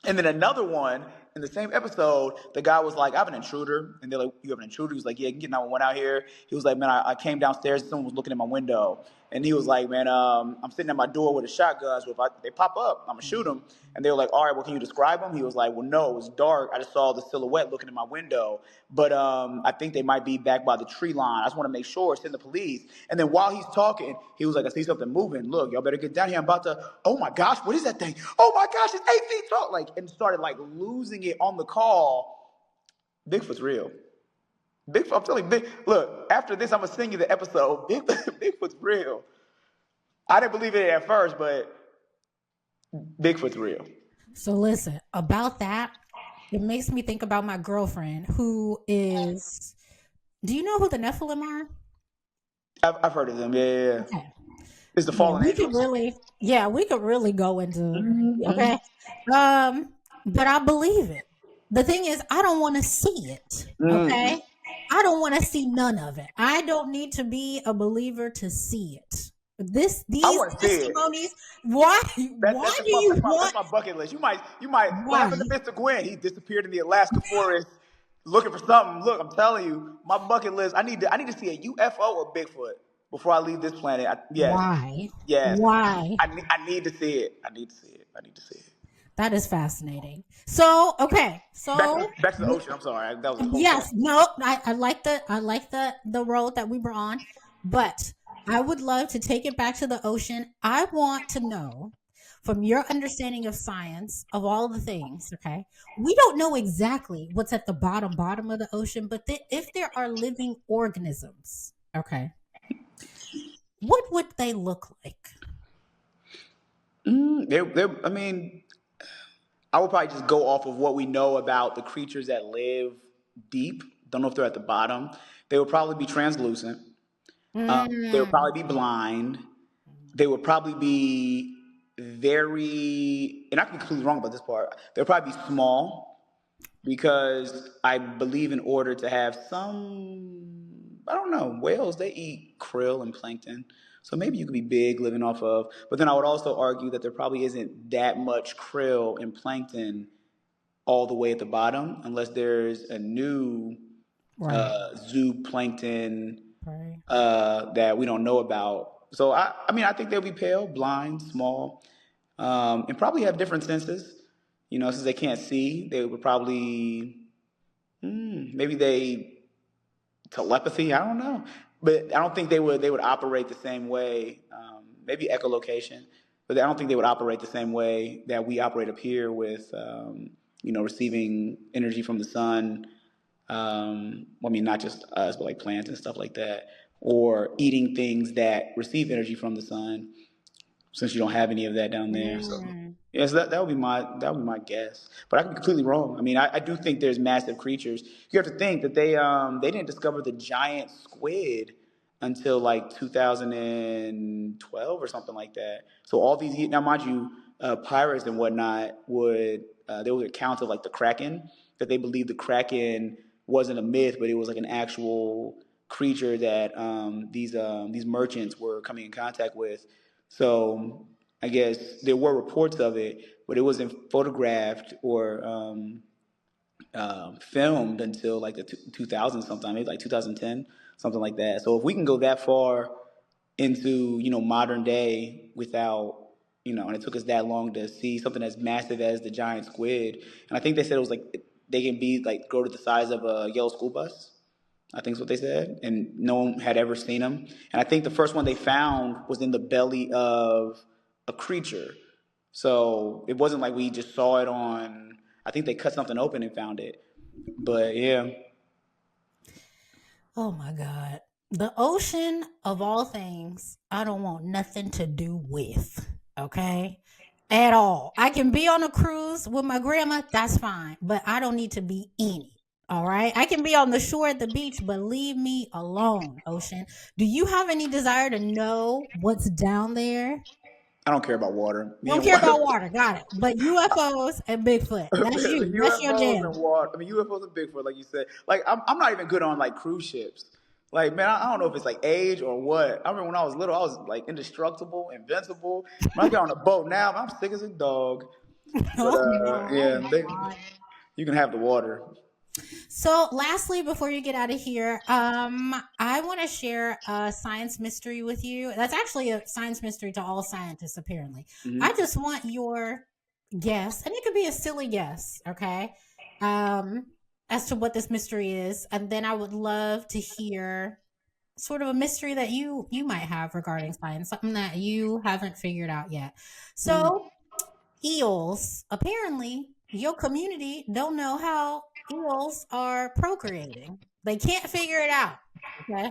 And then another one in the same episode, the guy was like, "I have an intruder." And they're like, "You have an intruder?" He was like, "Yeah, you can get 911 out here." He was like, "Man, I came downstairs and someone was looking at my window." And he was like, "Man, I'm sitting at my door with a shotgun. So if they pop up, I'm going to shoot them." And they were like, "All right, well, can you describe them?" He was like, "Well, no, it was dark. I just saw the silhouette looking in my window. But I think they might be back by the tree line. I just want to make sure. Send the police." And then while he's talking, he was like, "I see something moving. Look, y'all better get down here. I'm about to, oh my gosh, what is that thing? Oh my gosh, it's 8 feet tall." Like, and started like losing it on the call. Bigfoot's real. Bigfoot, I'm telling you, look, after this, I'm going to send you the episode. Bigfoot's real. I didn't believe it at first, but Bigfoot's real. So listen, about that, it makes me think about my girlfriend who is, do you know who the Nephilim are? I've heard of them. Yeah, yeah, yeah. Okay. It's the Yeah, fallen we could angels. really, yeah, we could really go into, Mm-hmm. okay. But I believe it. The thing is, I don't want to see it. Mm-hmm. Okay. I don't want to see none of it. I don't need to be a believer to see it. I These want to see it. testimonies, why That's, do you that's want, my bucket list. You might. What why? happened to Mr. Gwin? He disappeared in the Alaska forest looking for something. Look, I'm telling you, my bucket list. I need to see a UFO or Bigfoot before I leave this planet. Yes, Why? yes. Why? I need to see it. I need to see it. I need to see it. That is fascinating. So, okay. Back to the ocean. I'm sorry. That was a whole Yes, tangent. no, I like the road that we were on, but I would love to take it back to the ocean. I want to know from your understanding of science of all the things, okay? We don't know exactly what's at the bottom of the ocean, but if there are living organisms, okay, what would they look like? I mean, I would probably just go off of what we know about the creatures that live deep. Don't know if they're at the bottom. They would probably be translucent. They would Mm, probably be blind. They would probably be very, and I could be completely wrong about this part. They'll probably be small because I believe in order to have some, I don't know, whales, they eat krill and plankton. So maybe you could be big living off of, but then I would also argue that there probably isn't that much krill and plankton all the way at the bottom unless there's a new right, zooplankton right. that we don't know about. So I mean, I think they'll be pale, blind, small, and probably have different senses. Since they can't see, they would probably maybe they telepathy. I don't know, but I don't think they would operate the same way. Maybe echolocation, but I don't think they would operate the same way that we operate up here with receiving energy from the sun. I mean, not just us, but like plants and stuff like that, or eating things that receive energy from the sun since you don't have any of that down there. So Mm. yeah, so that would be my guess. But I could be completely wrong. I mean, I do think there's massive creatures. You have to think that they didn't discover the giant squid until like 2012 or something like that. So all these now, mind you, pirates and whatnot there was accounts of like the kraken, that they believed the kraken wasn't a myth, but it was like an actual creature that these merchants were coming in contact with. So I guess there were reports of it, but it wasn't photographed or filmed until like the 2000s sometime, maybe like 2010, something like that. So if we can go that far into modern day without and it took us that long to see something as massive as the giant squid, and I think they said it was like they can be like grow to the size of a yellow school bus. I think is what they said, and no one had ever seen them. And I think the first one they found was in the belly of a creature. So it wasn't like we just saw it on. I think they cut something open and found it. But yeah, Oh my God. The ocean, of all things, I don't want nothing to do with. Okay? At all. I can be on a cruise with my grandma, that's fine. But I don't need to be in it. All right. I can be on the shore at the beach, but leave me alone, ocean. Do you have any desire to know what's down there? I don't care about water. You Me don't and care water. about water. Got it. But UFOs and Bigfoot. That's you. That's your UFOs and jam. water. I mean, UFOs and Bigfoot, like you said. Like I'm not even good on like cruise ships. Like man, I don't know if it's like age or what. I remember when I was little, I was like indestructible, invincible. When I get on a boat now, I'm sick as a dog. But Oh no. Oh yeah, my God. you can have the water. So, lastly, before you get out of here, I want to share a science mystery with you. That's actually a science mystery to all scientists, apparently. I Hmm. just want your guess, and it could be a silly guess, okay? Um, as to what this mystery is, and then I would love to hear sort of a mystery that you might have regarding science, something that you haven't figured out yet. So, eels, apparently your community don't know how eels are procreating. They can't figure it out. Okay.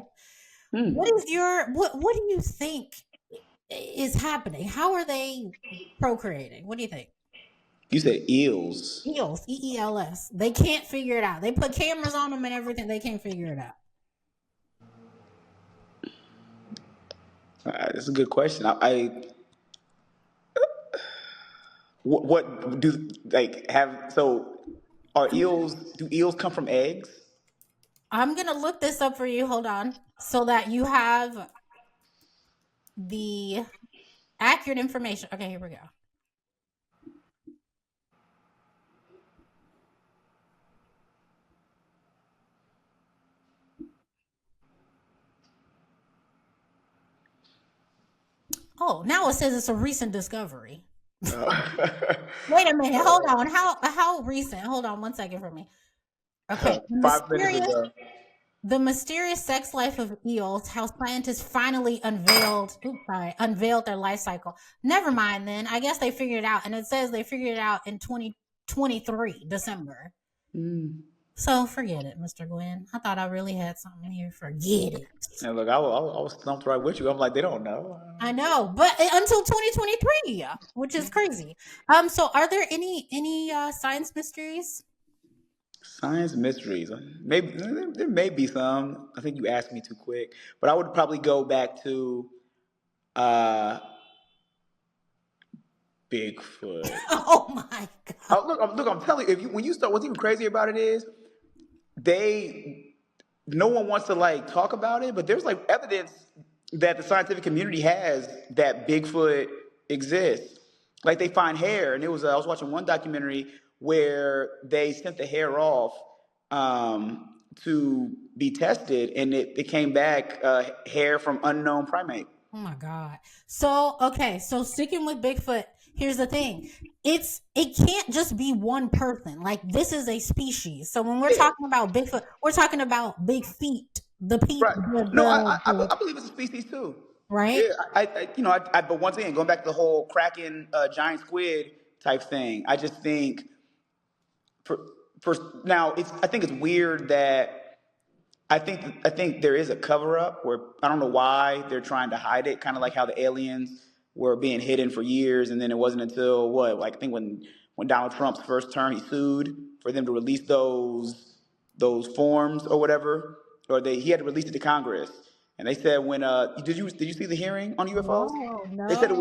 What do you think is happening? How are they procreating? What do you think? You said eels. Eels, EELS. They can't figure it out. They put cameras on them and everything. They can't figure it out. That's a good question. What do like have so are eels? Do eels come from eggs? I'm gonna look this up for you. Hold on, so that you have the accurate information. Okay, here we go. Oh, now it says it's a recent discovery. Uh, Wait a minute. Hold on. How recent? Hold on one second for me. Okay. 5 minutes ago. The mysterious sex life of eels, how scientists finally unveiled their life cycle. Never mind then. I guess they figured it out. And it says they figured it out in 2023, December. Mm. So forget it, Mr. Gwin. I thought I really had something here. Forget it. And look, I was stumped right with you. I'm like, they don't know. I know, but until 2023, which is crazy. So are there any science mysteries? Science mysteries. Maybe there may be some. I think you asked me too quick, but I would probably go back to uh, Bigfoot. Oh my god. Look, I'm telling you, if you when you start, what's even crazier about it is they no one wants to like talk about it, but there's like evidence that the scientific community has that Bigfoot exists. Like they find hair, and it was I was watching one documentary where they sent the hair off to be tested, and it came back hair from unknown primate. Oh my God. So, okay, so sticking with Bigfoot, here's the thing. It can't just be one person. Like this is a species. So when we're Yeah, talking about Bigfoot, we're talking about big feet. The pe right. No, the I believe it's a species too. right? Yeah, but once again, going back to the whole Kraken, giant squid type thing, I just think for, for now, I think it's weird that I think there is a cover up where I don't know why they're trying to hide it, kind of like how the aliens were being hidden for years, and then it wasn't until what, like I think when Donald Trump's first term, he sued for them to release those forms or whatever, or he had to release it to Congress, and they said when did you see the hearing on UFOs? No, They no. said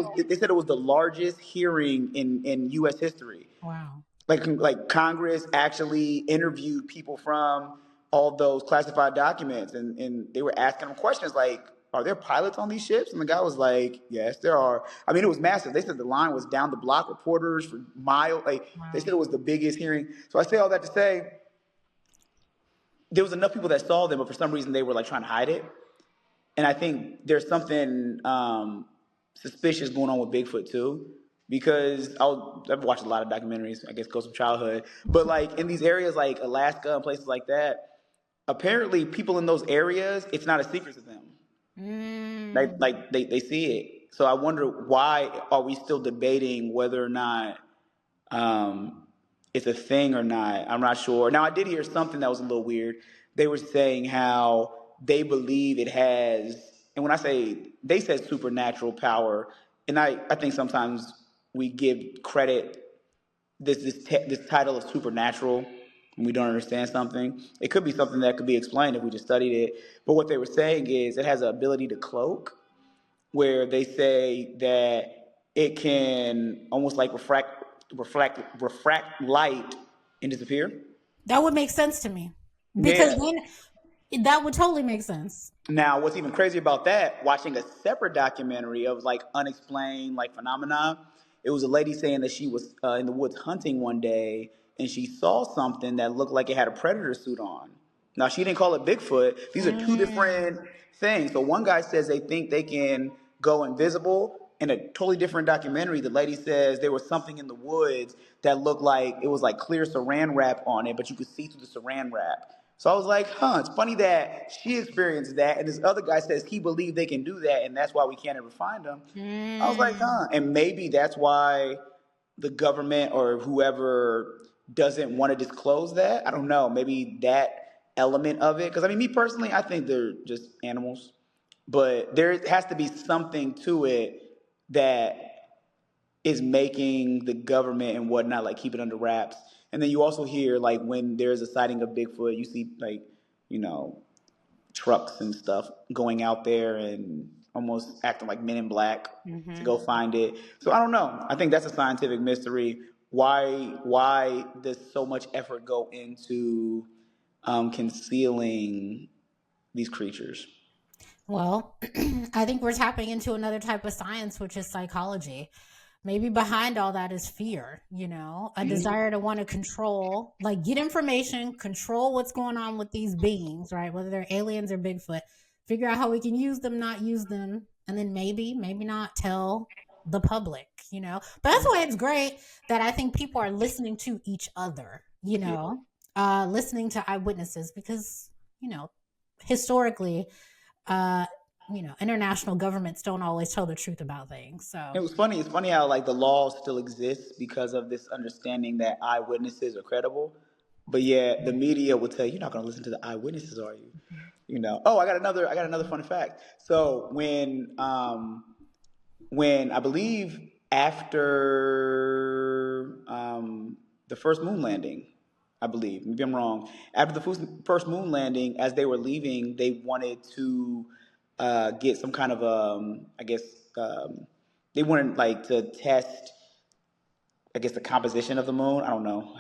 it was the largest hearing in U.S. history, Wow. like Congress actually interviewed people from all those classified documents, and they were asking them questions like, are there pilots on these ships? And the guy was like, yes, there are. I mean, it was massive. They said the line was down the block, reporters for miles. Like they Wow. said it was the biggest hearing. So I say all that to say there was enough people that saw them, but for some reason they were like trying to hide it. And I think there's something suspicious going on with Bigfoot too, because I've watched a lot of documentaries. I guess goes from childhood, but like in these areas like Alaska and places like that, apparently people in those areas, it's not a secret to them. Mm. They see it. So I wonder why are we still debating whether or not um, it's a thing or not. I'm not sure. Now I did hear something that was a little weird. They were saying how they believe it has, and when I say they said supernatural power, and I think sometimes we give credit this title of supernatural when we don't understand something. It could be something that could be explained if we just studied it. But what they were saying is it has the ability to cloak, where they say that it can almost like refract light and disappear. That would make sense to me. Because Yeah. then that would totally make sense. Now, what's even crazy about that, watching a separate documentary of like unexplained like phenomena, it was a lady saying that she was in the woods hunting one day and she saw something that looked like it had a predator suit on. Now, she didn't call it Bigfoot. These are two Mm. different things. So one guy says they think they can go invisible. In a totally different documentary, the lady says there was something in the woods that looked like it was like clear saran wrap on it, but you could see through the saran wrap. So I was like, huh, it's funny that she experienced that. And this other guy says he believed they can do that, and that's why we can't ever find them. I was like, Mm. huh. And maybe that's why the government or whoever doesn't want to disclose that. I don't know. Maybe that element of it. Because, I mean, me personally, I think they're just animals. But there has to be something to it that is making the government and whatnot like keep it under wraps. And then you also hear like when there's a sighting of Bigfoot, you see like you know trucks and stuff going out there and almost acting like Men in Black to Mhm. go find it. So I don't know. I think that's a scientific mystery. Why does so much effort go into concealing these creatures? Well, I think we're tapping into another type of science, which is psychology. Maybe behind all that is fear, a Mhm. desire to want to control, like get information, control what's going on with these beings, right? Whether they're aliens or Bigfoot, figure out how we can use them, not use them, and then maybe not tell the public. But that's why it's great that I think people are listening to each other, Yeah. listening to eyewitnesses because, you know, historically, uh, international governments don't always tell the truth about things. It So, was funny. It's funny how like the law still exists because of this understanding that eyewitnesses are credible. But yeah, the media will tell you you're not going to listen to the eyewitnesses, are you? You know. Oh, I got another fun fact. So when I believe after the first moon landing, I believe, maybe I'm wrong. After the first moon landing, as they were leaving, they wanted to get some kind of, I guess, they wanted like to test, I guess, the composition of the moon. I don't know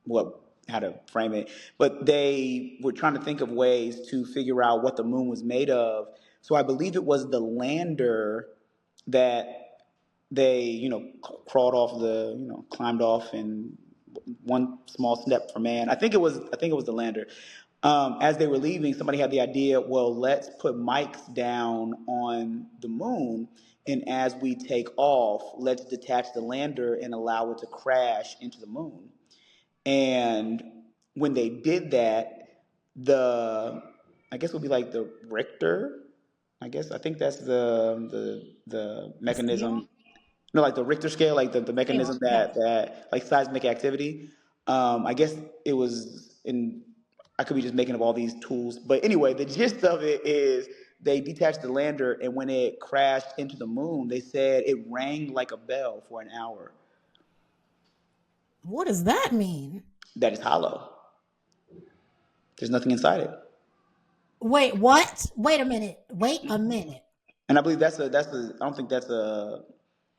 what how to frame it, but they were trying to think of ways to figure out what the moon was made of. So I believe it was the lander that they crawled off climbed off, and one small step for man. I think it was the lander. As they were leaving, somebody had the idea, well, let's put mics down on the moon, and as we take off, let's detach the lander and allow it to crash into the moon. And when they did that, the I guess it would be like the Richter. I think that's the The scale? mechanism. No, like the Richter scale, like the Scale, mechanism yeah. that like seismic activity. I guess it was in. I could be just making up all these tools, but anyway, the gist of it is they detached the lander, and when it crashed into the moon, they said it rang like a bell for an hour. What does that mean? That is hollow. There's nothing inside it, Wait, what? Wait a minute. Wait a minute. and I believe that's a. I don't think that's a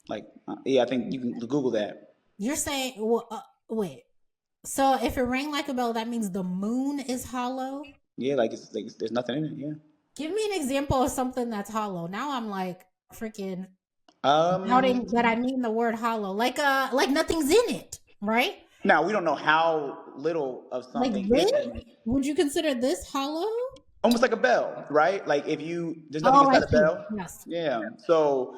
like. Yeah, I think you can Google that. You're saying, well, wait. So if it rang like a bell, that means the moon is hollow? Yeah, like it's like there's nothing in it. Yeah. Give me an example of something that's hollow. Now I'm like freaking Um. doubting that I mean the word hollow. Like nothing's in it, right? Now we don't know how little of Like something is this? in it. Would you consider this hollow? Almost like a bell, right? Like if you there's nothing Oh, I inside a see. bell. Yes. Yeah. So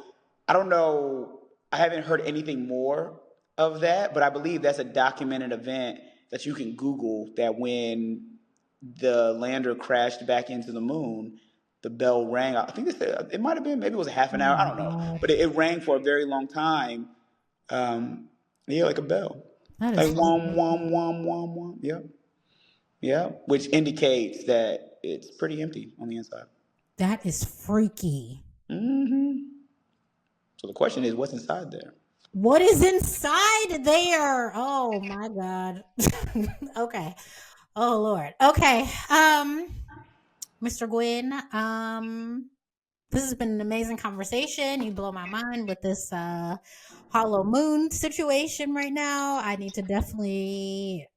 I don't know. I haven't heard anything more of that, but I believe that's a documented event that you can Google. That when the lander crashed back into the moon, the bell rang. I think it might have been maybe it was a half Oh an hour. I my don't know, God. but it rang for a very long time. Yeah, like a bell, That is like wom freaky. wom wom wom wom. Yep. Yeah, which indicates that it's pretty empty on the inside. That is freaky. Hmm. So the question is, what's inside there? What is inside there? Oh my God. Okay. Oh Lord. Okay. Mr. Gwin, this has been an amazing conversation. You blow my mind with this hollow moon situation right now. I need to definitely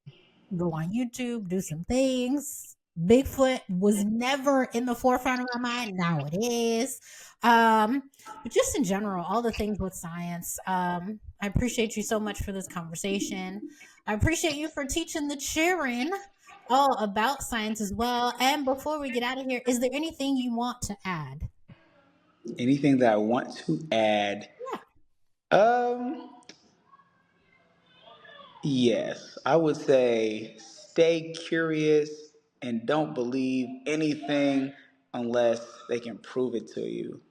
go on YouTube, do some things. Bigfoot was never in the forefront of my mind. Now it is. But just in general, all the things with science. I appreciate you so much for this conversation. I appreciate you for teaching the children all about science as well. And before we get out of here, is there anything you want to add? Anything that I want to add? Yeah. Um, yes, I would say stay curious and don't believe anything unless they can prove it to you.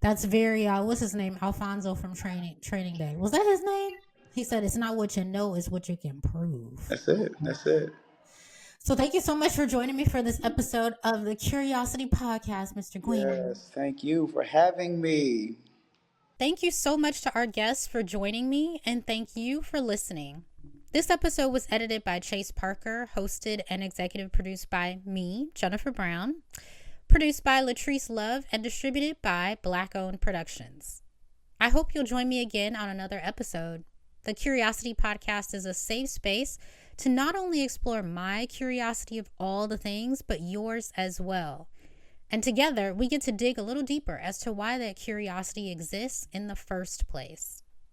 That's very what's his name? Alfonso from Training Day. Was that his name? He said it's not what you know, it's what you can prove. That's it. That's it. So thank you so much for joining me for this episode of the Curiosity Podcast, Mr. Gwin. Yes, thank you for having me. Thank you so much to our guests for joining me, and thank you for listening. This episode was edited by Chase Parker, hosted and executive produced by me, Jennifer Brown, produced by Latrice Lauve, and distributed by BlakOWND Productions. I hope you'll join me again on another episode. The Curiosity Podcast is a safe space to not only explore my curiosity of all the things, but yours as well. And together, we get to dig a little deeper as to why that curiosity exists in the first place.